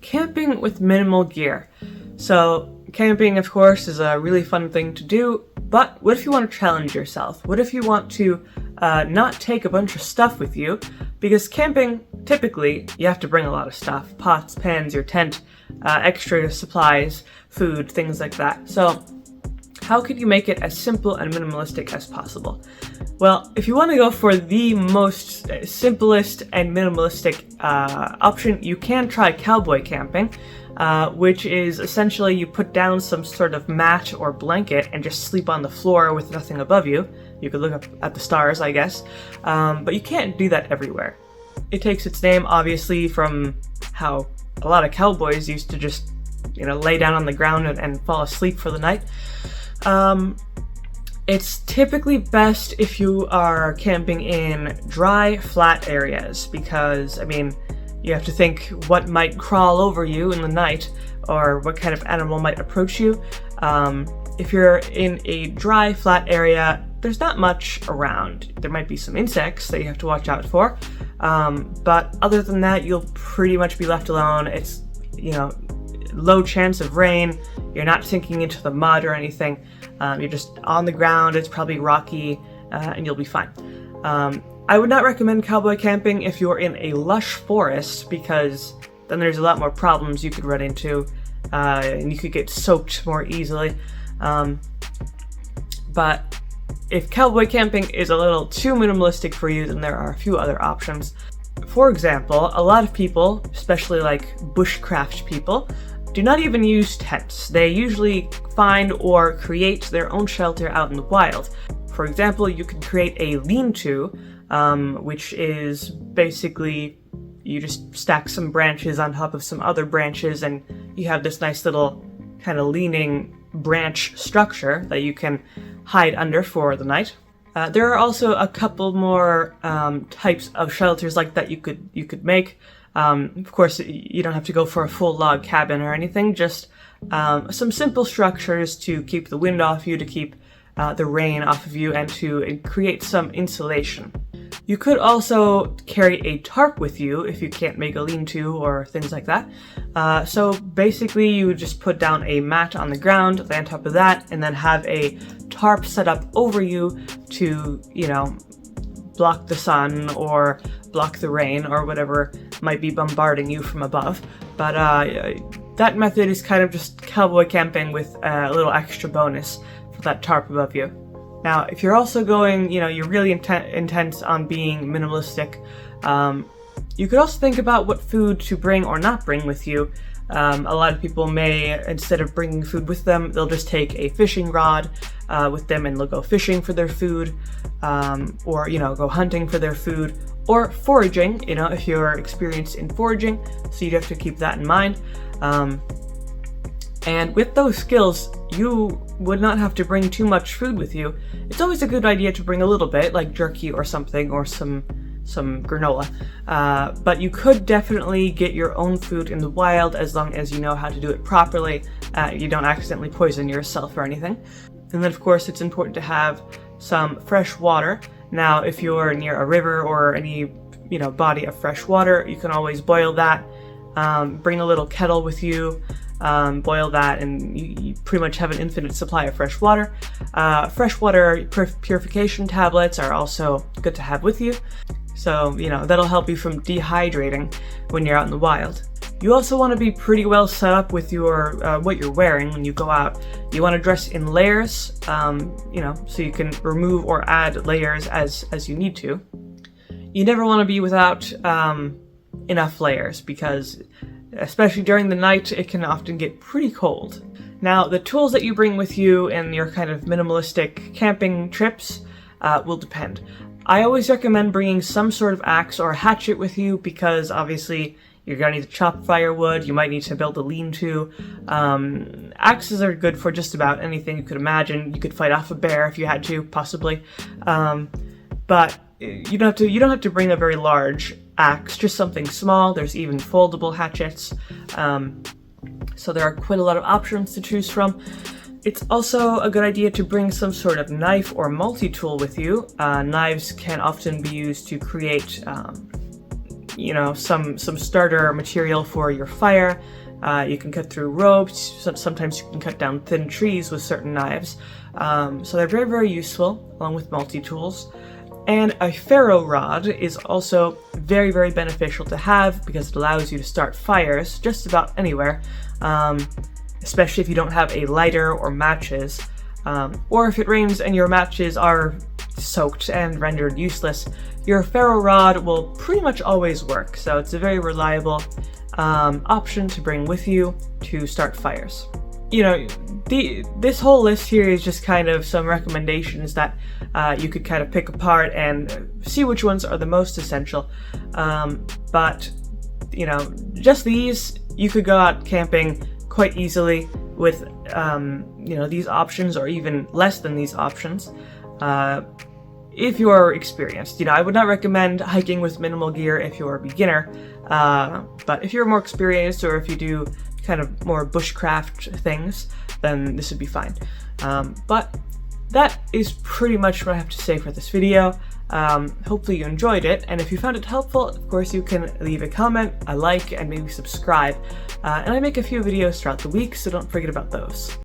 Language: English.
camping with minimal gear. So camping, of course, is a really fun thing to do, but what if you want to challenge yourself? What if you want to not take a bunch of stuff with you? Because camping, typically, you have to bring a lot of stuff. Pots, pans, your tent, extra supplies, food, things like that. So how could you make it as simple and minimalistic as possible? Well, if you want to go for the most simplest and minimalistic option, you can try cowboy camping, which is essentially you put down some sort of mat or blanket and just sleep on the floor with nothing above you. You could look up at the stars, I guess, but you can't do that everywhere. It takes its name, obviously, from how a lot of cowboys used to just, lay down on the ground and fall asleep for the night. It's typically best if you are camping in dry, flat areas because, you have to think what might crawl over you in the night or what kind of animal might approach you. If you're in a dry, flat area, there's not much around. There might be some insects that you have to watch out for, but other than that, you'll pretty much be left alone. It's, low chance of rain. You're not sinking into the mud or anything. You're just on the ground. It's probably rocky, and you'll be fine. I would not recommend cowboy camping if you're in a lush forest because then there's a lot more problems you could run into, and you could get soaked more easily. But if cowboy camping is a little too minimalistic for you, then there are a few other options. For example, a lot of people, especially like bushcraft people, do not even use tents. They usually find or create their own shelter out in the wild. For example, you can create a lean-to, which is basically you just stack some branches on top of some other branches and you have this nice little kind of leaning branch structure that you can hide under for the night. There are also a couple more types of shelters like that you could make. Of course, you don't have to go for a full log cabin or anything, just some simple structures to keep the wind off you, to keep the rain off of you, and to create some insulation. You could also carry a tarp with you if you can't make a lean-to or things like that. So basically you would just put down a mat on the ground, lay on top of that, and then have a tarp set up over you to, block the sun or block the rain or whatever might be bombarding you from above. But that method is kind of just cowboy camping with a little extra bonus for that tarp above you. Now, if you're also going, you're really intent on being minimalistic, you could also think about what food to bring or not bring with you. A lot of people may, instead of bringing food with them, they'll just take a fishing rod with them and they'll go fishing for their food, or, go hunting for their food, or foraging, if you're experienced in foraging, so you'd have to keep that in mind. And with those skills, you would not have to bring too much food with you. It's always a good idea to bring a little bit, like jerky or something, or some granola. But you could definitely get your own food in the wild as long as you know how to do it properly. You don't accidentally poison yourself or anything. And then, of course, it's important to have some fresh water. Now, if you're near a river or any, body of fresh water, you can always boil that. Bring a little kettle with you. Boil that, and you pretty much have an infinite supply of fresh water. Freshwater purification tablets are also good to have with you. So, that'll help you from dehydrating when you're out in the wild. You also want to be pretty well set up with your what you're wearing when you go out. You want to dress in layers, so you can remove or add layers as you need to. You never want to be without enough layers because especially during the night, it can often get pretty cold. Now, the tools that you bring with you in your kind of minimalistic camping trips will depend. I always recommend bringing some sort of axe or hatchet with you because obviously you're going to need to chop firewood, you might need to build a lean-to. Axes are good for just about anything you could imagine. You could fight off a bear if you had to, possibly. But you don't have to bring a very large axe, just something small. There's even foldable hatchets. So there are quite a lot of options to choose from. It's also a good idea to bring some sort of knife or multi-tool with you. Knives can often be used to create you know, some starter material for your fire. You can cut through ropes. Sometimes you can cut down thin trees with certain knives. So they're very, very useful, along with multi-tools. And a ferro rod is also very, very beneficial to have because it allows you to start fires just about anywhere, especially if you don't have a lighter or matches, or if it rains and your matches are soaked and rendered useless. Your ferro rod will pretty much always work, so it's a very reliable option to bring with you to start fires. You know, this whole list here is just kind of some recommendations that you could kind of pick apart and see which ones are the most essential. But, you know, just these, you could go out camping quite easily with, you know, these options, or even less than these options, if you're experienced. You know, I would not recommend hiking with minimal gear if you're a beginner, but if you're more experienced, or if you do kind of more bushcraft things, then this would be fine. But that is pretty much what I have to say for this video. Hopefully you enjoyed it, and if you found it helpful, of course you can leave a comment, a like, and maybe subscribe. And I make a few videos throughout the week, so don't forget about those.